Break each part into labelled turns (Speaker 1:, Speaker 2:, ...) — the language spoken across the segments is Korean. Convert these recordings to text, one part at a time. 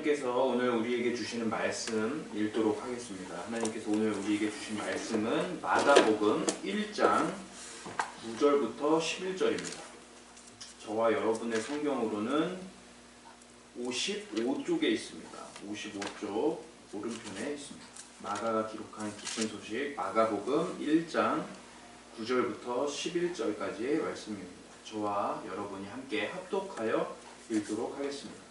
Speaker 1: 하나님께서 오늘 우리에게 주시는 말씀 읽도록 하겠습니다. 하나님께서 오늘 우리에게 주신 말씀은 마가복음 1장 9절부터 11절입니다. 저와 여러분의 성경으로는 55쪽에 있습니다. 55쪽 오른편에 있습니다. 마가가 기록한 기쁜 소식 마가복음 1장 9절부터 11절까지의 말씀입니다. 저와 여러분이 함께 합독하여 읽도록 하겠습니다.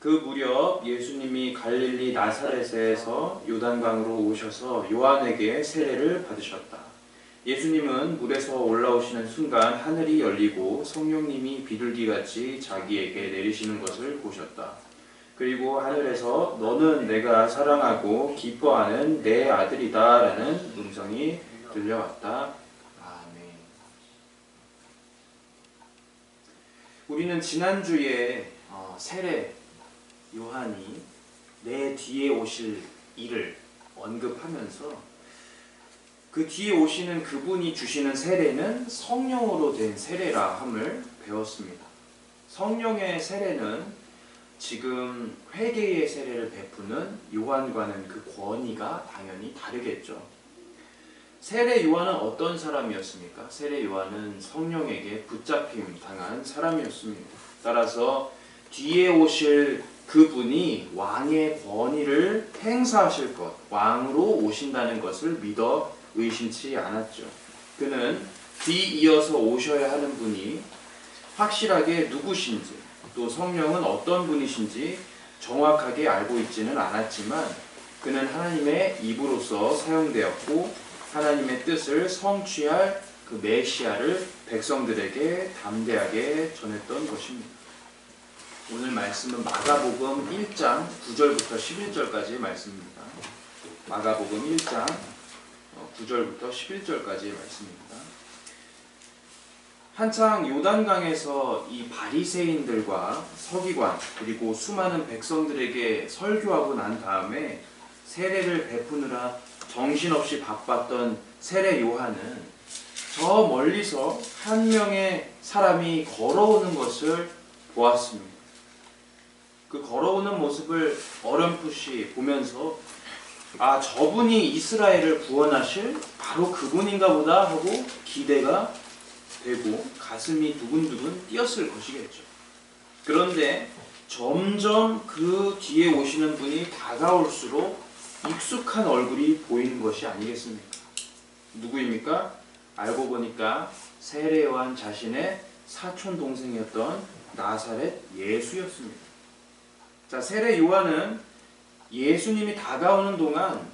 Speaker 1: 그 무렵 예수님이 갈릴리 나사렛에서 요단강으로 오셔서 요한에게 세례를 받으셨다. 예수님은 물에서 올라오시는 순간 하늘이 열리고 성령님이 비둘기같이 자기에게 내리시는 것을 보셨다. 그리고 하늘에서 너는 내가 사랑하고 기뻐하는 내 아들이다 라는 음성이 들려왔다. 아멘. 우리는 지난주에 세례 요한이 내 뒤에 오실 이를 언급하면서 그 뒤에 오시는 그분이 주시는 세례는 성령으로 된 세례라 함을 배웠습니다. 성령의 세례는 지금 회개의 세례를 베푸는 요한과는 그 권위가 당연히 다르겠죠. 세례 요한은 어떤 사람이었습니까? 세례 요한은 성령에게 붙잡힘 당한 사람이었습니다. 따라서 뒤에 오실 그분이 왕의 권위를 행사하실 것, 왕으로 오신다는 것을 믿어 의심치 않았죠. 그는 뒤이어서 오셔야 하는 분이 확실하게 누구신지, 또 성령은 어떤 분이신지 정확하게 알고 있지는 않았지만 그는 하나님의 입으로서 사용되었고 하나님의 뜻을 성취할 그 메시아를 백성들에게 담대하게 전했던 것입니다. 오늘 말씀은 마가복음 1장 9절부터 11절까지의 말씀입니다. 마가복음 1장 9절부터 11절까지의 말씀입니다. 한창 요단강에서 이 바리새인들과 서기관 그리고 수많은 백성들에게 설교하고 난 다음에 세례를 베푸느라 정신없이 바빴던 세례 요한은 저 멀리서 한 명의 사람이 걸어오는 것을 보았습니다. 그 걸어오는 모습을 어렴풋이 보면서 아, 저분이 이스라엘을 구원하실 바로 그분인가 보다 하고 기대가 되고 가슴이 두근두근 뛰었을 것이겠죠. 그런데 점점 그 뒤에 오시는 분이 다가올수록 익숙한 얼굴이 보이는 것이 아니겠습니까? 누구입니까? 알고 보니까 세례 요한 자신의 사촌 동생이었던 나사렛 예수였습니다. 자, 세례 요한은 예수님이 다가오는 동안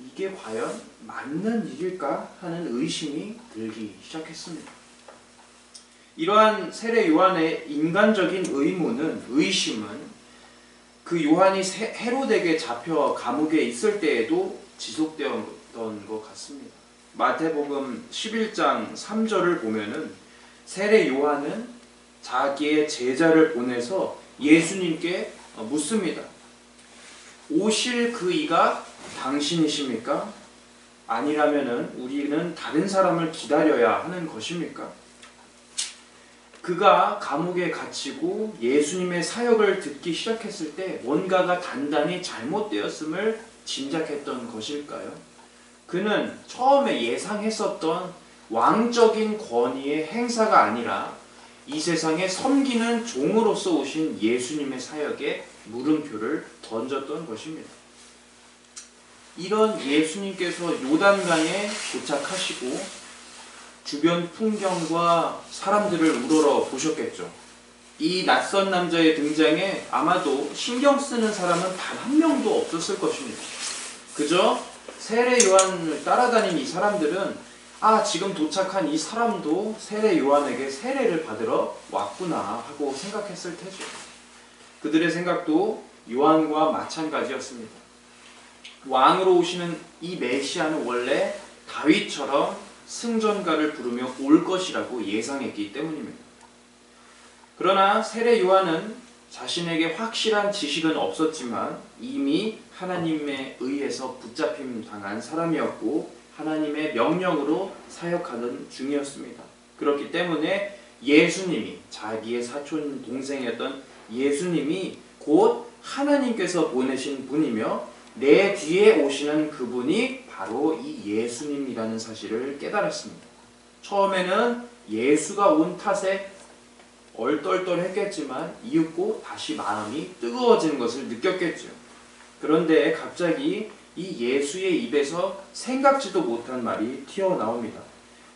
Speaker 1: 이게 과연 맞는 일일까 하는 의심이 들기 시작했습니다. 이러한 세례 요한의 인간적인 의심은 그 요한이 헤롯에게 잡혀 감옥에 있을 때에도 지속되었던 것 같습니다. 마태복음 11장 3절을 보면은 세례 요한은 자기의 제자를 보내서 예수님께 묻습니다. 오실 그 이가 당신이십니까? 아니라면은 우리는 다른 사람을 기다려야 하는 것입니까? 그가 감옥에 갇히고 예수님의 사역을 듣기 시작했을 때 뭔가가 단단히 잘못되었음을 짐작했던 것일까요? 그는 처음에 예상했었던 왕적인 권위의 행사가 아니라 이 세상에 섬기는 종으로서 오신 예수님의 사역에 물음표를 던졌던 것입니다. 이런 예수님께서 요단강에 도착하시고 주변 풍경과 사람들을 우러러 보셨겠죠. 이 낯선 남자의 등장에 아마도 신경 쓰는 사람은 단 한 명도 없었을 것입니다. 그저 세례 요한을 따라다닌 이 사람들은 아, 지금 도착한 이 사람도 세례 요한에게 세례를 받으러 왔구나 하고 생각했을 테죠. 그들의 생각도 요한과 마찬가지였습니다. 왕으로 오시는 이 메시아는 원래 다윗처럼 승전가를 부르며 올 것이라고 예상했기 때문입니다. 그러나 세례 요한은 자신에게 확실한 지식은 없었지만 이미 하나님에 의해서 붙잡힘 당한 사람이었고 하나님의 명령으로 사역하던 중이었습니다. 그렇기 때문에 예수님이 자기의 사촌 동생이었던 예수님이 곧 하나님께서 보내신 분이며 내 뒤에 오시는 그분이 바로 이 예수님이라는 사실을 깨달았습니다. 처음에는 예수가 온 탓에 얼떨떨했겠지만 이윽고 다시 마음이 뜨거워지는 것을 느꼈겠죠. 그런데 갑자기 이 예수의 입에서 생각지도 못한 말이 튀어나옵니다.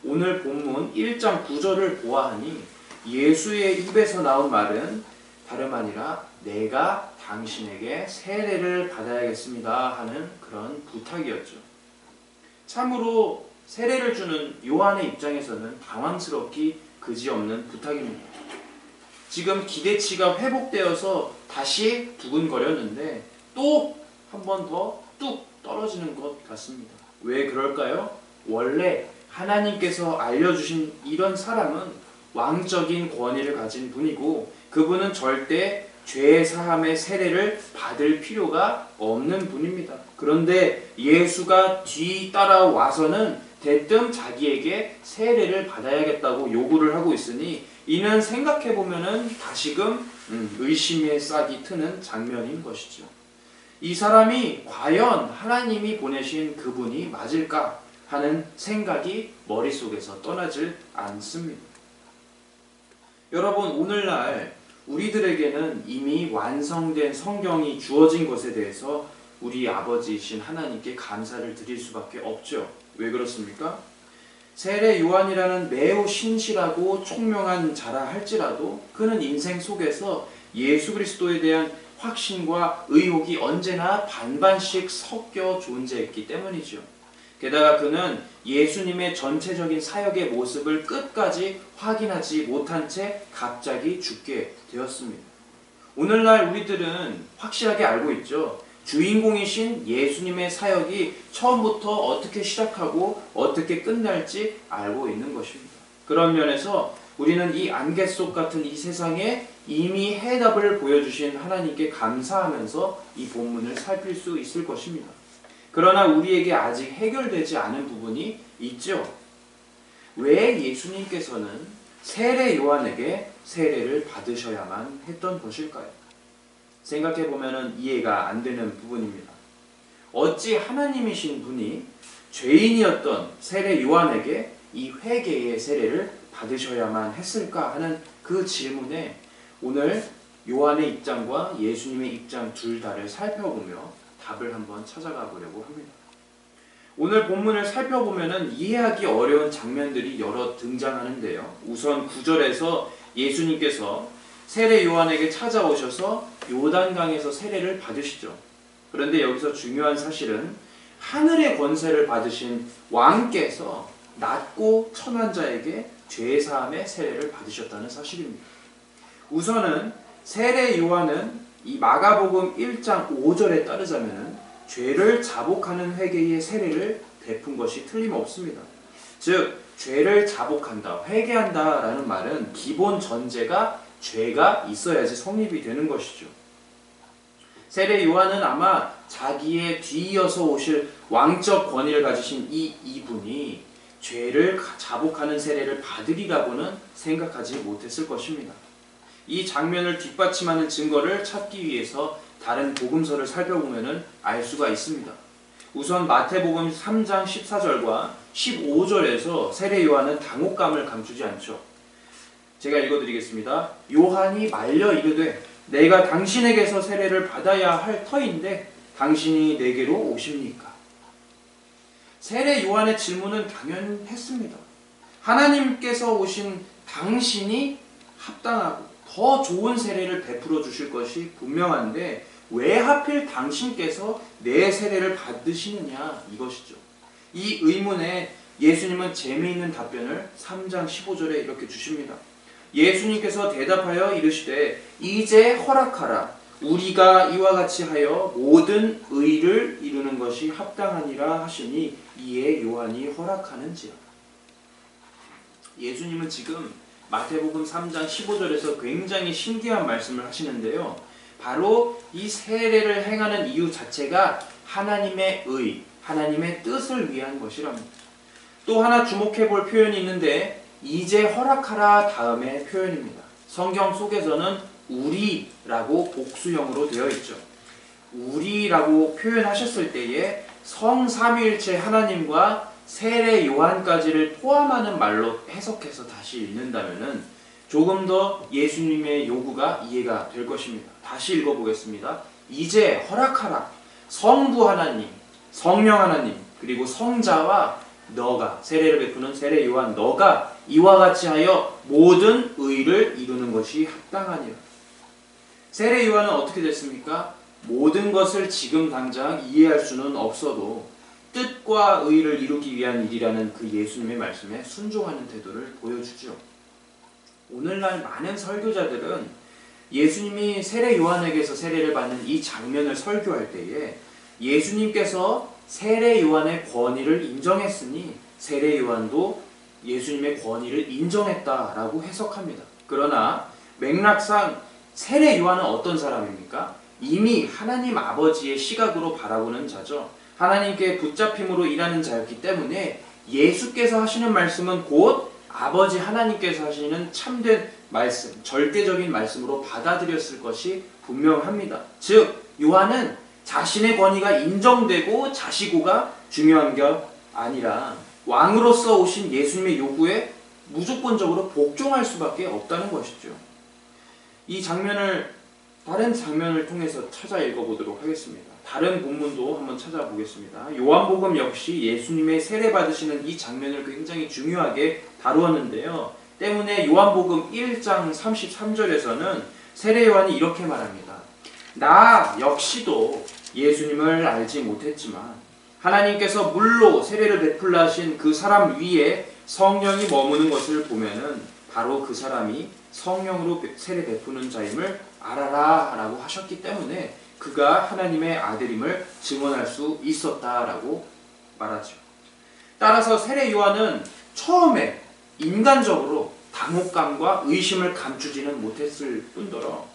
Speaker 1: 오늘 본문 1장 9절을 보아하니 예수의 입에서 나온 말은 다름 아니라 내가 당신에게 세례를 받아야겠습니다 하는 그런 부탁이었죠. 참으로 세례를 주는 요한의 입장에서는 당황스럽기 그지없는 부탁입니다. 지금 기대치가 회복되어서 다시 두근거렸는데 또 한 번 더 뚝 떨어지는 것 같습니다. 왜 그럴까요? 원래 하나님께서 알려주신 이런 사람은 왕적인 권위를 가진 분이고 그분은 절대 죄 사함의 세례를 받을 필요가 없는 분입니다. 그런데 예수가 뒤따라와서는 대뜸 자기에게 세례를 받아야겠다고 요구를 하고 있으니 이는 생각해보면 다시금 의심의 싹이 트는 장면인 것이죠. 이 사람이 과연 하나님이 보내신 그분이 맞을까 하는 생각이 머릿속에서 떠나질 않습니다. 여러분, 오늘날 우리들에게는 이미 완성된 성경이 주어진 것에 대해서 우리 아버지이신 하나님께 감사를 드릴 수밖에 없죠. 왜 그렇습니까? 세례 요한이라는 매우 신실하고 총명한 자라 할지라도 그는 인생 속에서 예수 그리스도에 대한 확신과 의혹이 언제나 반반씩 섞여 존재했기 때문이죠. 게다가 그는 예수님의 전체적인 사역의 모습을 끝까지 확인하지 못한 채 갑자기 죽게 되었습니다. 오늘날 우리들은 확실하게 알고 있죠. 주인공이신 예수님의 사역이 처음부터 어떻게 시작하고 어떻게 끝날지 알고 있는 것입니다. 그런 면에서 우리는 이 안개 속 같은 이 세상에 이미 해답을 보여주신 하나님께 감사하면서 이 본문을 살필 수 있을 것입니다. 그러나 우리에게 아직 해결되지 않은 부분이 있죠. 왜 예수님께서는 세례 요한에게 세례를 받으셔야만 했던 것일까요? 생각해보면 이해가 안 되는 부분입니다. 어찌 하나님이신 분이 죄인이었던 세례 요한에게 이 회개의 세례를 받으셔야만 했을까 하는 그 질문에 오늘 요한의 입장과 예수님의 입장 둘 다를 살펴보며 답을 한번 찾아가 보려고 합니다. 오늘 본문을 살펴보면 이해하기 어려운 장면들이 여러 등장하는데요. 우선 9절에서 예수님께서 세례 요한에게 찾아오셔서 요단강에서 세례를 받으시죠. 그런데 여기서 중요한 사실은 하늘의 권세를 받으신 왕께서 낮고 천한 자에게 죄사함의 세례를 받으셨다는 사실입니다. 우선은 세례 요한은 이 마가복음 1장 5절에 따르자면 죄를 자복하는 회개의 세례를 베푼 것이 틀림없습니다. 즉 죄를 자복한다, 회개한다 라는 말은 기본 전제가 죄가 있어야지 성립이 되는 것이죠. 세례 요한은 아마 자기의 뒤이어서 오실 왕적 권위를 가지신 이분이 죄를 자복하는 세례를 받으리라고는 생각하지 못했을 것입니다. 이 장면을 뒷받침하는 증거를 찾기 위해서 다른 복음서를 살펴보면 알 수가 있습니다. 우선 마태복음 3장 14절과 15절에서 세례 요한은 당혹감을 감추지 않죠. 제가 읽어드리겠습니다. 요한이 말려 이르되 내가 당신에게서 세례를 받아야 할 터인데 당신이 내게로 오십니까? 세례 요한의 질문은 당연했습니다. 하나님께서 오신 당신이 합당하고 더 좋은 세례를 베풀어 주실 것이 분명한데 왜 하필 당신께서 내 세례를 받으시느냐 이것이죠. 이 의문에 예수님은 재미있는 답변을 3장 15절에 이렇게 주십니다. 예수님께서 대답하여 이르시되 이제 허락하라. 우리가 이와 같이 하여 모든 의를 이루는 것이 합당하니라 하시니 이에 요한이 허락하는지라. 예수님은 지금 마태복음 3장 15절에서 굉장히 신기한 말씀을 하시는데요. 바로 이 세례를 행하는 이유 자체가 하나님의 의, 하나님의 뜻을 위한 것이랍니다. 또 하나 주목해 볼 표현이 있는데 이제 허락하라 다음의 표현입니다. 성경 속에서는 우리라고 복수형으로 되어 있죠. 우리라고 표현하셨을 때에 성삼위일체 하나님과 세례 요한까지를 포함하는 말로 해석해서 다시 읽는다면은 조금 더 예수님의 요구가 이해가 될 것입니다. 다시 읽어보겠습니다. 이제 허락하라. 성부 하나님, 성령 하나님, 그리고 성자와 너가, 세례를 베푸는 세례 요한 너가 이와 같이 하여 모든 의를 이루는 것이 합당하니라. 세례 요한은 어떻게 됐습니까? 모든 것을 지금 당장 이해할 수는 없어도 뜻과 의를 이루기 위한 일이라는 그 예수님의 말씀에 순종하는 태도를 보여주죠. 오늘날 많은 설교자들은 예수님이 세례 요한에게서 세례를 받는 이 장면을 설교할 때에 예수님께서 세례 요한의 권위를 인정했으니 세례 요한도 예수님의 권위를 인정했다라고 해석합니다. 그러나 맥락상 세례 요한은 어떤 사람입니까? 이미 하나님 아버지의 시각으로 바라보는 자죠. 하나님께 붙잡힘으로 일하는 자였기 때문에 예수께서 하시는 말씀은 곧 아버지 하나님께서 하시는 참된 말씀, 절대적인 말씀으로 받아들였을 것이 분명합니다. 즉 요한은 자신의 권위가 인정되고 자시고가 중요한 게 아니라 왕으로서 오신 예수님의 요구에 무조건적으로 복종할 수밖에 없다는 것이죠. 이 장면을 다른 장면을 통해서 찾아 읽어보도록 하겠습니다. 다른 본문도 한번 찾아보겠습니다. 요한복음 역시 예수님의 세례 받으시는 이 장면을 굉장히 중요하게 다루었는데요. 때문에 요한복음 1장 33절에서는 세례 요한이 이렇게 말합니다. 나 역시도 예수님을 알지 못했지만 하나님께서 물로 세례를 베풀라 하신 그 사람 위에 성령이 머무는 것을 보면은 바로 그 사람이 성령으로 세례 베푸는 자임을 알아라 라고 하셨기 때문에 그가 하나님의 아들임을 증언할 수 있었다라고 말하죠. 따라서 세례 요한은 처음에 인간적으로 당혹감과 의심을 감추지는 못했을 뿐더러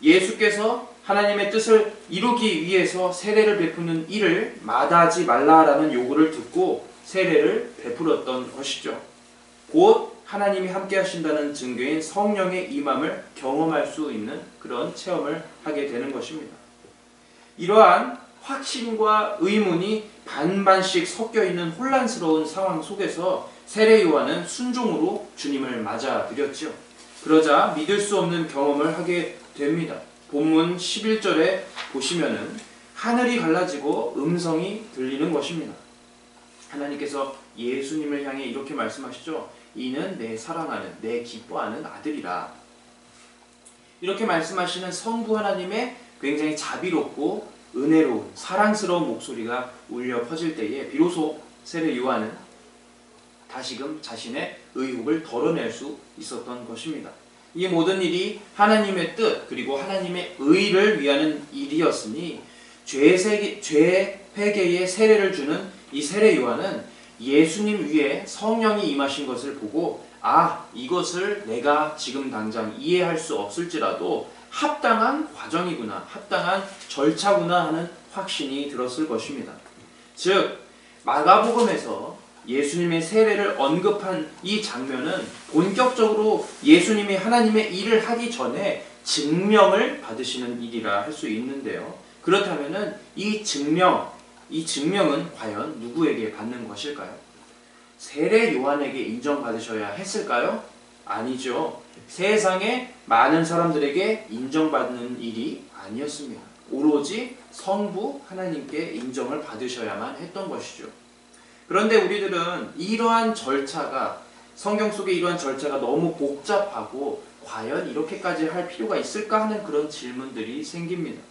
Speaker 1: 예수께서 하나님의 뜻을 이루기 위해서 세례를 베푸는 일을 마다하지 말라라는 요구를 듣고 세례를 베풀었던 것이죠. 곧 하나님이 함께 하신다는 증거인 성령의 임함을 경험할 수 있는 그런 체험을 하게 되는 것입니다. 이러한 확신과 의문이 반반씩 섞여 있는 혼란스러운 상황 속에서 세례 요한은 순종으로 주님을 맞아들였죠. 그러자 믿을 수 없는 경험을 하게 됩니다. 본문 11절에 보시면은 하늘이 갈라지고 음성이 들리는 것입니다. 하나님께서 예수님을 향해 이렇게 말씀하시죠. 이는 내 사랑하는, 내 기뻐하는 아들이라. 이렇게 말씀하시는 성부 하나님의 굉장히 자비롭고 은혜로운 사랑스러운 목소리가 울려 퍼질 때에 비로소 세례 요한은 다시금 자신의 의혹을 덜어낼 수 있었던 것입니다. 이 모든 일이 하나님의 뜻 그리고 하나님의 의를 위하는 일이었으니 죄 회개의 세례를 주는 이 세례 요한은 예수님 위에 성령이 임하신 것을 보고 이것을 내가 지금 당장 이해할 수 없을지라도 합당한 과정이구나, 합당한 절차구나 하는 확신이 들었을 것입니다. 즉 마가복음에서 예수님의 세례를 언급한 이 장면은 본격적으로 예수님이 하나님의 일을 하기 전에 증명을 받으시는 일이라 할 수 있는데요. 그렇다면은 이 증명은 과연 누구에게 받는 것일까요? 세례 요한에게 인정받으셔야 했을까요? 아니죠. 세상의 많은 사람들에게 인정받는 일이 아니었습니다. 오로지 성부 하나님께 인정을 받으셔야만 했던 것이죠. 그런데 우리들은 이러한 절차가 성경 속에 이러한 절차가 너무 복잡하고 과연 이렇게까지 할 필요가 있을까 하는 그런 질문들이 생깁니다.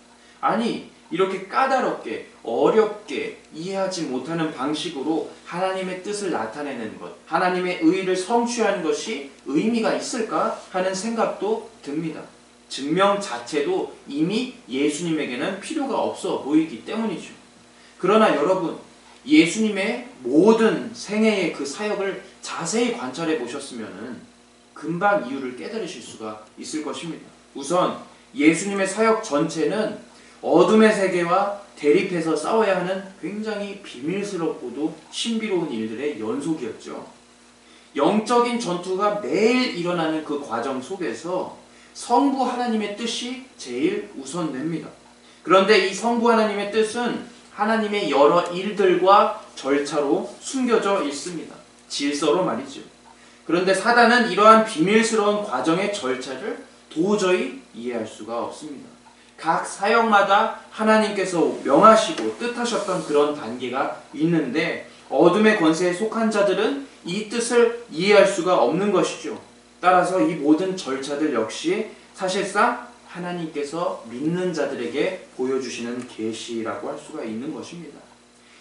Speaker 1: 아니 이렇게 까다롭게 어렵게 이해하지 못하는 방식으로 하나님의 뜻을 나타내는 것, 하나님의 의를 성취하는 것이 의미가 있을까 하는 생각도 듭니다. 증명 자체도 이미 예수님에게는 필요가 없어 보이기 때문이죠. 그러나 여러분, 예수님의 모든 생애의 그 사역을 자세히 관찰해 보셨으면 금방 이유를 깨달으실 수가 있을 것입니다. 우선 예수님의 사역 전체는 어둠의 세계와 대립해서 싸워야 하는 굉장히 비밀스럽고도 신비로운 일들의 연속이었죠. 영적인 전투가 매일 일어나는 그 과정 속에서 성부 하나님의 뜻이 제일 우선됩니다. 그런데 이 성부 하나님의 뜻은 하나님의 여러 일들과 절차로 숨겨져 있습니다. 질서로 말이죠. 그런데 사단은 이러한 비밀스러운 과정의 절차를 도저히 이해할 수가 없습니다. 각 사역마다 하나님께서 명하시고 뜻하셨던 그런 단계가 있는데 어둠의 권세에 속한 자들은 이 뜻을 이해할 수가 없는 것이죠. 따라서 이 모든 절차들 역시 사실상 하나님께서 믿는 자들에게 보여주시는 계시라고 할 수가 있는 것입니다.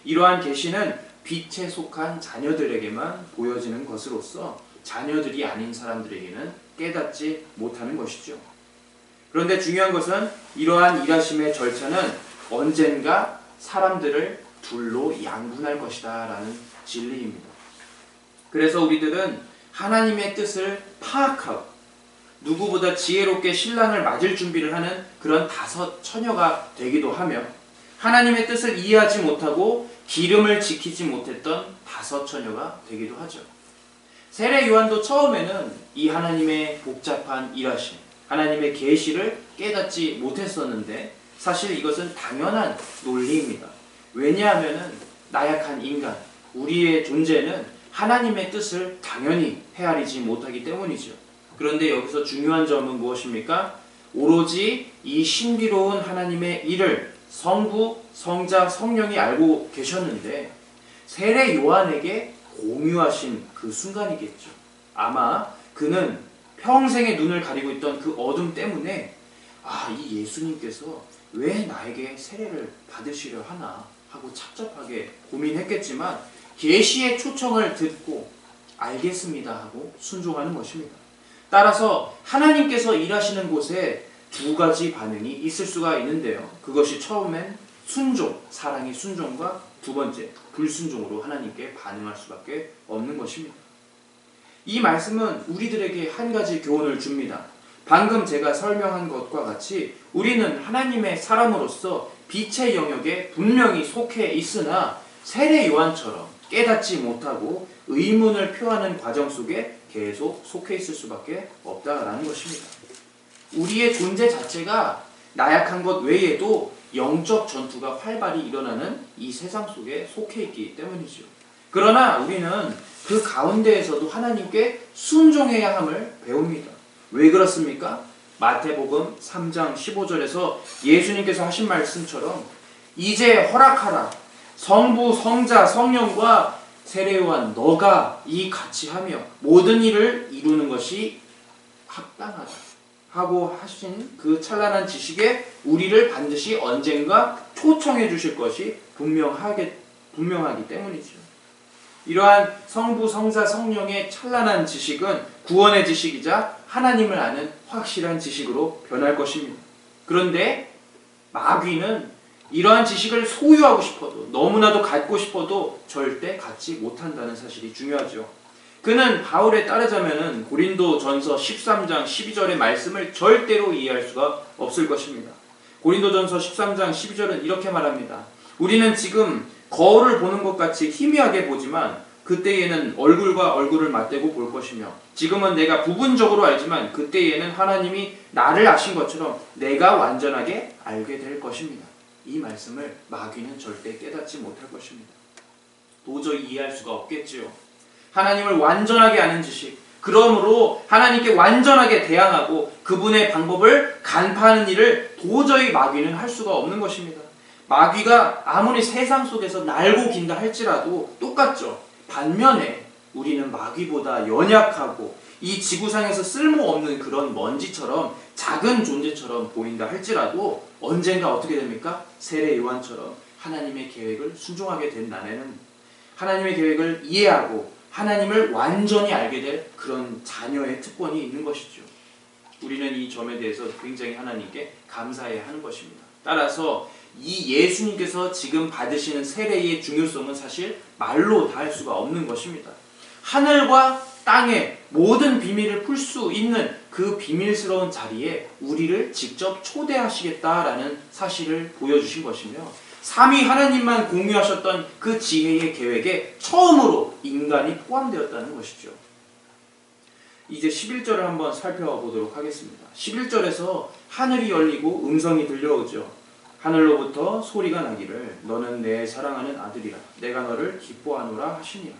Speaker 1: 이러한 계시는 빛에 속한 자녀들에게만 보여지는 것으로서 자녀들이 아닌 사람들에게는 깨닫지 못하는 것이죠. 그런데 중요한 것은 이러한 일하심의 절차는 언젠가 사람들을 둘로 양분할 것이다 라는 진리입니다. 그래서 우리들은 하나님의 뜻을 파악하고 누구보다 지혜롭게 신랑을 맞을 준비를 하는 그런 다섯 처녀가 되기도 하며 하나님의 뜻을 이해하지 못하고 기름을 지키지 못했던 다섯 처녀가 되기도 하죠. 세례 요한도 처음에는 이 하나님의 복잡한 일하심, 하나님의 계시를 깨닫지 못했었는데 사실 이것은 당연한 논리입니다. 왜냐하면 나약한 인간, 우리의 존재는 하나님의 뜻을 당연히 헤아리지 못하기 때문이죠. 그런데 여기서 중요한 점은 무엇입니까? 오로지 이 신비로운 하나님의 일을 성부, 성자, 성령이 알고 계셨는데 세례 요한에게 공유하신 그 순간이겠죠. 아마 그는 평생의 눈을 가리고 있던 그 어둠 때문에 이 예수님께서 왜 나에게 세례를 받으시려 하나 하고 착잡하게 고민했겠지만 계시의 초청을 듣고 알겠습니다 하고 순종하는 것입니다. 따라서 하나님께서 일하시는 곳에 두 가지 반응이 있을 수가 있는데요. 그것이 처음엔 순종, 사랑의 순종과 두 번째 불순종으로 하나님께 반응할 수밖에 없는 것입니다. 이 말씀은 우리들에게 한 가지 교훈을 줍니다. 방금 제가 설명한 것과 같이 우리는 하나님의 사람으로서 빛의 영역에 분명히 속해 있으나 세례 요한처럼 깨닫지 못하고 의문을 표하는 과정 속에 계속 속해 있을 수밖에 없다라는 것입니다. 우리의 존재 자체가 나약한 것 외에도 영적 전투가 활발히 일어나는 이 세상 속에 속해 있기 때문이죠. 그러나 우리는 그 가운데에서도 하나님께 순종해야 함을 배웁니다. 왜 그렇습니까? 마태복음 3장 15절에서 예수님께서 하신 말씀처럼 이제 허락하라. 성부, 성자, 성령과 세례요한 너가 이 같이 하며 모든 일을 이루는 것이 합당하다 하고 하신 그 찬란한 지식에 우리를 반드시 언젠가 초청해 주실 것이 분명하기 때문이죠. 이러한 성부, 성자, 성령의 찬란한 지식은 구원의 지식이자 하나님을 아는 확실한 지식으로 변할 것입니다. 그런데 마귀는 이러한 지식을 소유하고 싶어도 너무나도 갖고 싶어도 절대 갖지 못한다는 사실이 중요하죠. 그는 바울에 따르자면 고린도전서 13장 12절의 말씀을 절대로 이해할 수가 없을 것입니다. 고린도전서 13장 12절은 이렇게 말합니다. 우리는 지금 거울을 보는 것 같이 희미하게 보지만 그때에는 얼굴과 얼굴을 맞대고 볼 것이며 지금은 내가 부분적으로 알지만 그때에는 하나님이 나를 아신 것처럼 내가 완전하게 알게 될 것입니다. 이 말씀을 마귀는 절대 깨닫지 못할 것입니다. 도저히 이해할 수가 없겠지요. 하나님을 완전하게 아는 지식, 그러므로 하나님께 완전하게 대항하고 그분의 방법을 간파하는 일을 도저히 마귀는 할 수가 없는 것입니다. 마귀가 아무리 세상 속에서 날고 긴다 할지라도 똑같죠. 반면에 우리는 마귀보다 연약하고 이 지구상에서 쓸모없는 그런 먼지처럼 작은 존재처럼 보인다 할지라도 언젠가 어떻게 됩니까? 세례 요한처럼 하나님의 계획을 순종하게 된 날에는 하나님의 계획을 이해하고 하나님을 완전히 알게 될 그런 자녀의 특권이 있는 것이죠. 우리는 이 점에 대해서 굉장히 하나님께 감사해야 하는 것입니다. 따라서 이 예수님께서 지금 받으시는 세례의 중요성은 사실 말로 다 할 수가 없는 것입니다. 하늘과 땅의 모든 비밀을 풀 수 있는 그 비밀스러운 자리에 우리를 직접 초대하시겠다라는 사실을 보여주신 것이며 삼위 하나님만 공유하셨던 그 지혜의 계획에 처음으로 인간이 포함되었다는 것이죠. 이제 11절을 한번 살펴보도록 하겠습니다. 11절에서 하늘이 열리고 음성이 들려오죠. 하늘로부터 소리가 나기를 너는 내 사랑하는 아들이라 내가 너를 기뻐하노라 하시니라.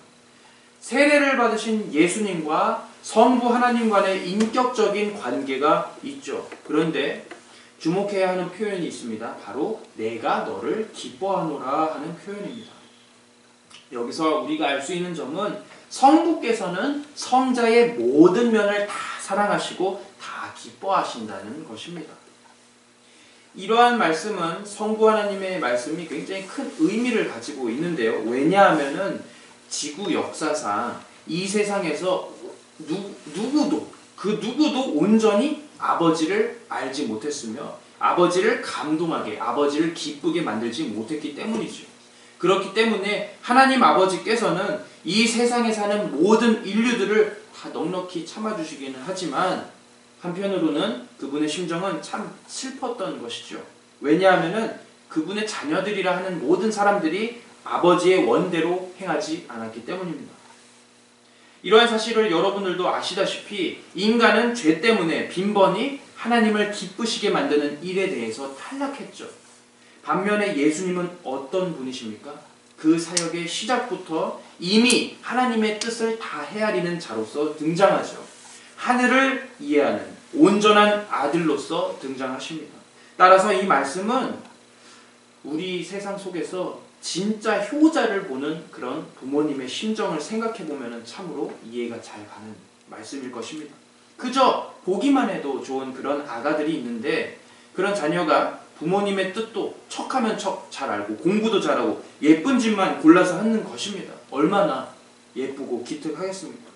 Speaker 1: 세례를 받으신 예수님과 성부 하나님 간의 인격적인 관계가 있죠. 그런데 주목해야 하는 표현이 있습니다. 바로 내가 너를 기뻐하노라 하는 표현입니다. 여기서 우리가 알 수 있는 점은 성부께서는 성자의 모든 면을 다 사랑하시고 다 기뻐하신다는 것입니다. 이러한 말씀은 성부 하나님의 말씀이 굉장히 큰 의미를 가지고 있는데요. 왜냐하면은 지구 역사상 이 세상에서 누구도 온전히 아버지를 알지 못했으며 아버지를 감동하게, 아버지를 기쁘게 만들지 못했기 때문이죠. 그렇기 때문에 하나님 아버지께서는 이 세상에 사는 모든 인류들을 다 넉넉히 참아주시기는 하지만 한편으로는 그분의 심정은 참 슬펐던 것이죠. 왜냐하면 그분의 자녀들이라 하는 모든 사람들이 아버지의 원대로 행하지 않았기 때문입니다. 이러한 사실을 여러분들도 아시다시피 인간은 죄 때문에 빈번히 하나님을 기쁘시게 만드는 일에 대해서 탈락했죠. 반면에 예수님은 어떤 분이십니까? 그 사역의 시작부터 이미 하나님의 뜻을 다 헤아리는 자로서 등장하죠. 하늘을 이해하는 온전한 아들로서 등장하십니다. 따라서 이 말씀은 우리 세상 속에서 진짜 효자를 보는 그런 부모님의 심정을 생각해보면 참으로 이해가 잘 가는 말씀일 것입니다. 그저 보기만 해도 좋은 그런 아가들이 있는데 그런 자녀가 부모님의 뜻도 척하면 척 잘 알고 공부도 잘하고 예쁜 집만 골라서 하는 것입니다. 얼마나 예쁘고 기특하겠습니까?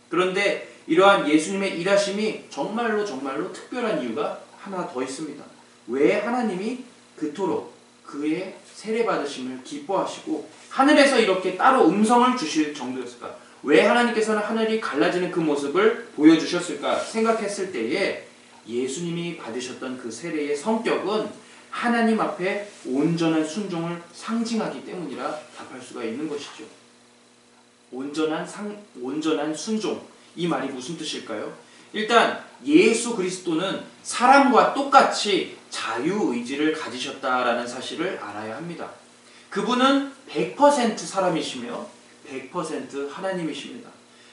Speaker 1: 그런데 이러한 예수님의 일하심이 정말로 특별한 이유가 하나 더 있습니다. 왜 하나님이 그토록 그의 세례받으심을 기뻐하시고 하늘에서 이렇게 따로 음성을 주실 정도였을까? 왜 하나님께서는 하늘이 갈라지는 그 모습을 보여주셨을까 생각했을 때에 예수님이 받으셨던 그 세례의 성격은 하나님 앞에 온전한 순종을 상징하기 때문이라 답할 수가 있는 것이죠. 온전한 순종, 이 말이 무슨 뜻일까요? 일단 예수 그리스도는 사람과 똑같이 자유의지를 가지셨다라는 사실을 알아야 합니다. 그분은 100% 사람이시며 100% 하나님이십니다.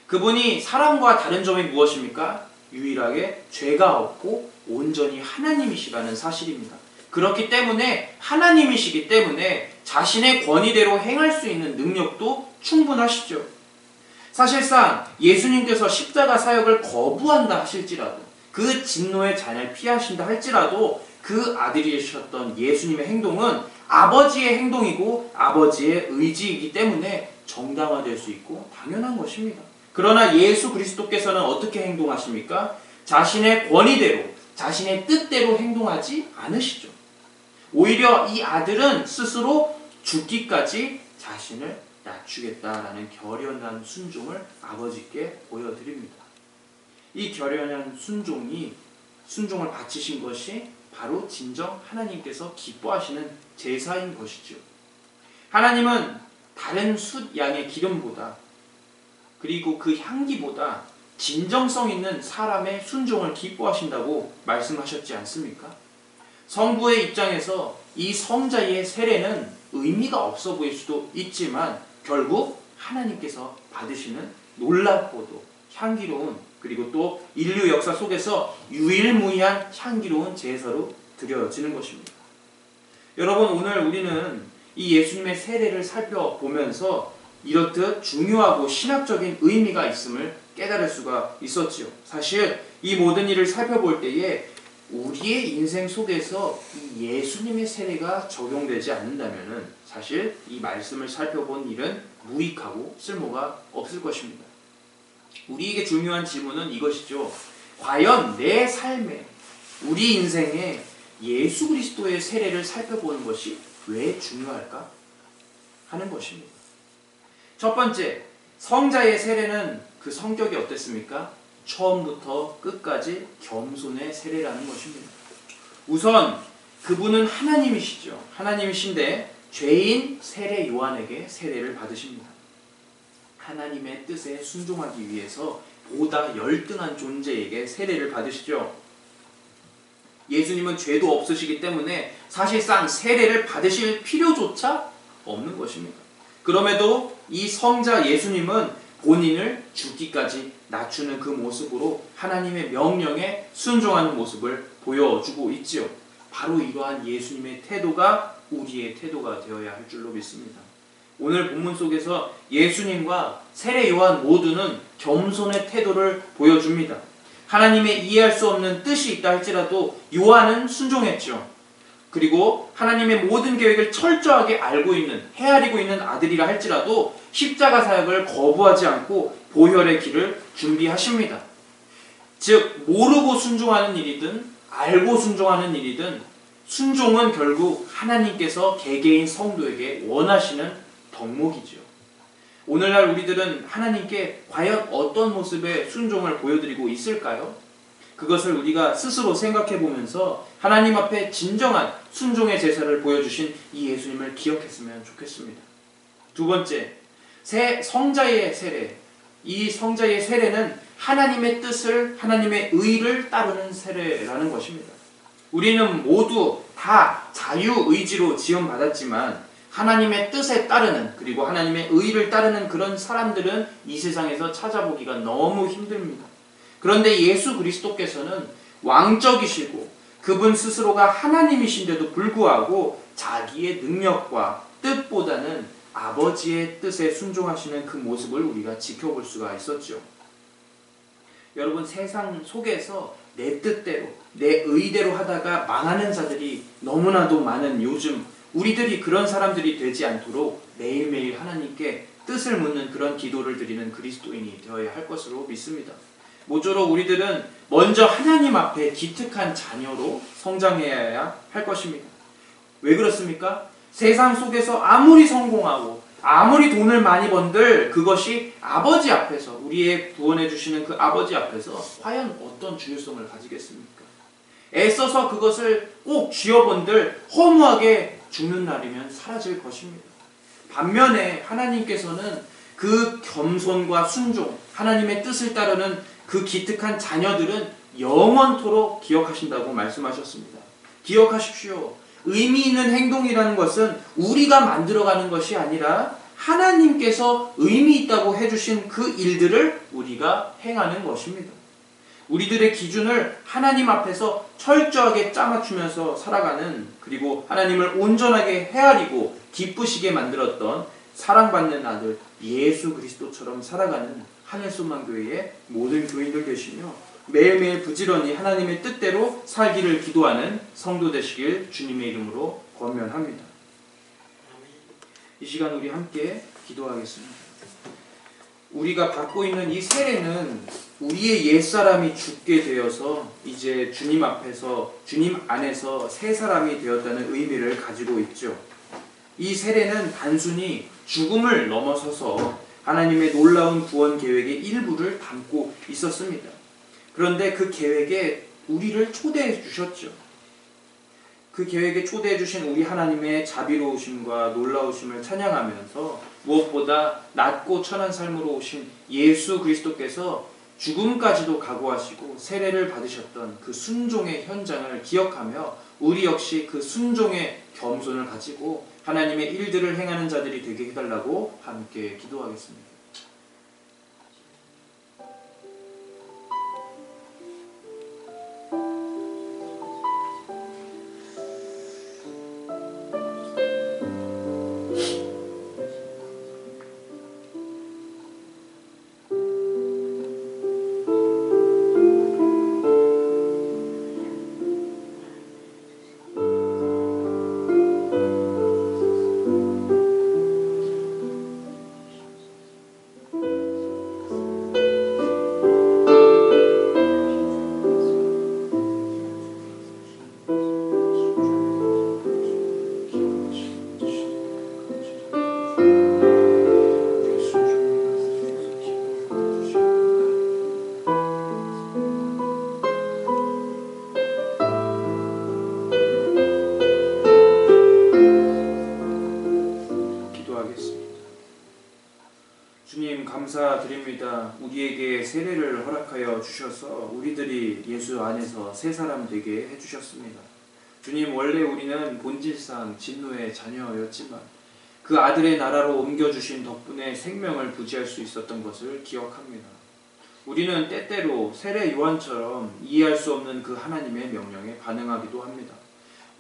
Speaker 1: 그분이 사람과 다른 점이 무엇입니까? 유일하게 죄가 없고 온전히 하나님이시라는 사실입니다. 그렇기 때문에 하나님이시기 때문에 자신의 권위대로 행할 수 있는 능력도 충분하시죠. 사실상 예수님께서 십자가 사역을 거부한다 하실지라도 그 진노의 잔을 피하신다 할지라도 그 아들이셨던 예수님의 행동은 아버지의 행동이고 아버지의 의지이기 때문에 정당화될 수 있고 당연한 것입니다. 그러나 예수 그리스도께서는 어떻게 행동하십니까? 자신의 권위대로, 자신의 뜻대로 행동하지 않으시죠. 오히려 이 아들은 스스로 죽기까지 자신을 낮추겠다라는 결연한 순종을 아버지께 보여드립니다. 이 결연한 순종을 바치신 것이 바로 진정 하나님께서 기뻐하시는 제사인 것이죠. 하나님은 다른 숫 양의 기름보다 그리고 그 향기보다 진정성 있는 사람의 순종을 기뻐하신다고 말씀하셨지 않습니까? 성부의 입장에서 이 성자의 세례는 의미가 없어 보일 수도 있지만 결국 하나님께서 받으시는 놀랍고도 향기로운 그리고 또 인류 역사 속에서 유일무이한 향기로운 제사로 드려지는 것입니다. 여러분, 오늘 우리는 이 예수님의 세례를 살펴보면서 이렇듯 중요하고 신학적인 의미가 있음을 깨달을 수가 있었지요. 사실 이 모든 일을 살펴볼 때에 우리의 인생 속에서 이 예수님의 세례가 적용되지 않는다면 사실 이 말씀을 살펴본 일은 무익하고 쓸모가 없을 것입니다. 우리에게 중요한 질문은 이것이죠. 과연 내 삶에, 우리 인생에 예수 그리스도의 세례를 살펴보는 것이 왜 중요할까 하는 것입니다. 첫 번째, 성자의 세례는 그 성격이 어땠습니까? 처음부터 끝까지 겸손의 세례라는 것입니다. 우선 그분은 하나님이시죠. 하나님이신데 죄인 세례 요한에게 세례를 받으십니다. 하나님의 뜻에 순종하기 위해서 보다 열등한 존재에게 세례를 받으시죠. 예수님은 죄도 없으시기 때문에 사실상 세례를 받으실 필요조차 없는 것입니다. 그럼에도 이 성자 예수님은 본인을 죽기까지 낮추는 그 모습으로 하나님의 명령에 순종하는 모습을 보여주고 있지요. 바로 이러한 예수님의 태도가 우리의 태도가 되어야 할 줄로 믿습니다. 오늘 본문 속에서 예수님과 세례 요한 모두는 겸손의 태도를 보여줍니다. 하나님의 이해할 수 없는 뜻이 있다 할지라도 요한은 순종했죠. 그리고 하나님의 모든 계획을 철저하게 알고 있는, 헤아리고 있는 아들이라 할지라도 십자가 사역을 거부하지 않고 보혈의 길을 준비하십니다. 즉 모르고 순종하는 일이든 알고 순종하는 일이든 순종은 결국 하나님께서 개개인 성도에게 원하시는 덕목이죠. 오늘날 우리들은 하나님께 과연 어떤 모습의 순종을 보여드리고 있을까요? 그것을 우리가 스스로 생각해 보면서 하나님 앞에 진정한 순종의 제사를 보여주신 이 예수님을 기억했으면 좋겠습니다. 두 번째, 성자의 세례. 이 성자의 세례는 하나님의 뜻을, 하나님의 의를 따르는 세례라는 것입니다. 우리는 모두 다 자유의지로 지원받았지만 하나님의 뜻에 따르는, 그리고 하나님의 의를 따르는 그런 사람들은 이 세상에서 찾아보기가 너무 힘듭니다. 그런데 예수 그리스도께서는 왕적이시고 그분 스스로가 하나님이신데도 불구하고 자기의 능력과 뜻보다는 아버지의 뜻에 순종하시는 그 모습을 우리가 지켜볼 수가 있었죠. 여러분, 세상 속에서 내 뜻대로, 내 의대로 하다가 망하는 자들이 너무나도 많은 요즘, 우리들이 그런 사람들이 되지 않도록 매일매일 하나님께 뜻을 묻는 그런 기도를 드리는 그리스도인이 되어야 할 것으로 믿습니다. 모쪼록 우리들은 먼저 하나님 앞에 기특한 자녀로 성장해야 할 것입니다. 왜 그렇습니까? 세상 속에서 아무리 성공하고 아무리 돈을 많이 번들 그것이 아버지 앞에서, 우리의 구원해 주시는 그 아버지 앞에서 과연 어떤 중요성을 가지겠습니까? 애써서 그것을 꼭 쥐어본들 허무하게 죽는 날이면 사라질 것입니다. 반면에 하나님께서는 그 겸손과 순종, 하나님의 뜻을 따르는 그 기특한 자녀들은 영원토록 기억하신다고 말씀하셨습니다. 기억하십시오. 의미 있는 행동이라는 것은 우리가 만들어가는 것이 아니라 하나님께서 의미 있다고 해주신 그 일들을 우리가 행하는 것입니다. 우리들의 기준을 하나님 앞에서 철저하게 짜맞추면서 살아가는, 그리고 하나님을 온전하게 헤아리고 기쁘시게 만들었던 사랑받는 아들 예수 그리스도처럼 살아가는 하늘소망교회의 모든 교인들 되시며 매일매일 부지런히 하나님의 뜻대로 살기를 기도하는 성도 되시길 주님의 이름으로 권면합니다. 이 시간 우리 함께 기도하겠습니다. 우리가 받고 있는 이 세례는 우리의 옛사람이 죽게 되어서 이제 주님 앞에서, 주님 안에서 새 사람이 되었다는 의미를 가지고 있죠. 이 세례는 단순히 죽음을 넘어서서 하나님의 놀라운 구원 계획의 일부를 담고 있었습니다. 그런데 그 계획에 우리를 초대해 주셨죠. 그 계획에 초대해 주신 우리 하나님의 자비로우심과 놀라우심을 찬양하면서 무엇보다 낮고 천한 삶으로 오신 예수 그리스도께서 죽음까지도 각오하시고 세례를 받으셨던 그 순종의 현장을 기억하며 우리 역시 그 순종의 겸손을 가지고 하나님의 일들을 행하는 자들이 되게 해달라고 함께 기도하겠습니다. 주님 감사드립니다. 우리에게 세례를 허락하여 주셔서 우리들이 예수 안에서 새 사람 되게 해주셨습니다. 주님, 원래 우리는 본질상 진노의 자녀였지만 그 아들의 나라로 옮겨주신 덕분에 생명을 부지할 수 있었던 것을 기억합니다. 우리는 때때로 세례 요한처럼 이해할 수 없는 그 하나님의 명령에 반응하기도 합니다.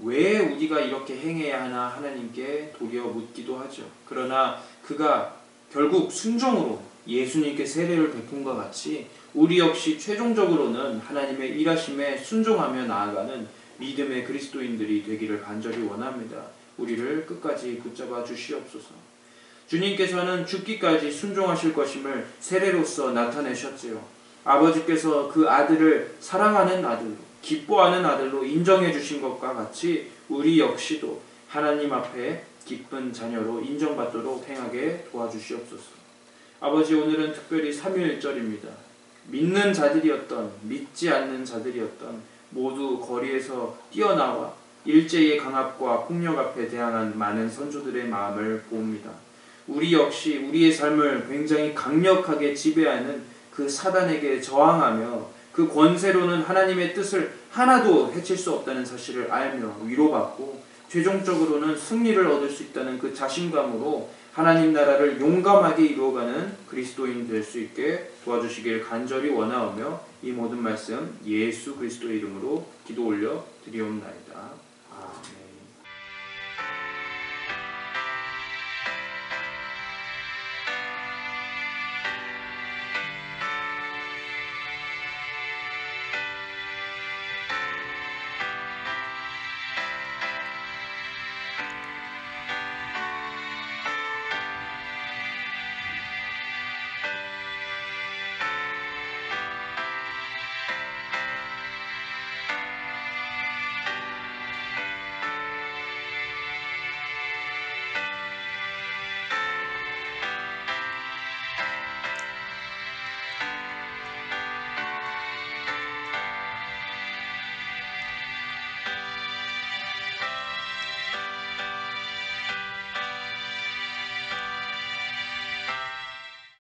Speaker 1: 왜 우리가 이렇게 행해야 하나 하나님께 도리어 묻기도 하죠. 그러나 그가 결국 순종으로 예수님께 세례를 베푼 것 같이 우리 역시 최종적으로는 하나님의 일하심에 순종하며 나아가는 믿음의 그리스도인들이 되기를 간절히 원합니다. 우리를 끝까지 붙잡아 주시옵소서. 주님께서는 죽기까지 순종하실 것임을 세례로서 나타내셨지요. 아버지께서 그 아들을 사랑하는 아들로, 기뻐하는 아들로 인정해 주신 것과 같이 우리 역시도 하나님 앞에 기쁜 자녀로 인정받도록 행하게 도와주시옵소서. 아버지, 오늘은 특별히 삼위일절입니다. 믿는 자들이었던, 믿지 않는 자들이었던 모두 거리에서 뛰어나와 일제의 강압과 폭력 앞에 대항한 많은 선조들의 마음을 보옵니다. 우리 역시 우리의 삶을 굉장히 강력하게 지배하는 그 사단에게 저항하며 그 권세로는 하나님의 뜻을 하나도 해칠 수 없다는 사실을 알며 위로받고 최종적으로는 승리를 얻을 수 있다는 그 자신감으로 하나님 나라를 용감하게 이루어가는 그리스도인 될 수 있게 도와주시길 간절히 원하오며 이 모든 말씀 예수 그리스도의 이름으로 기도 올려 드리옵나이다.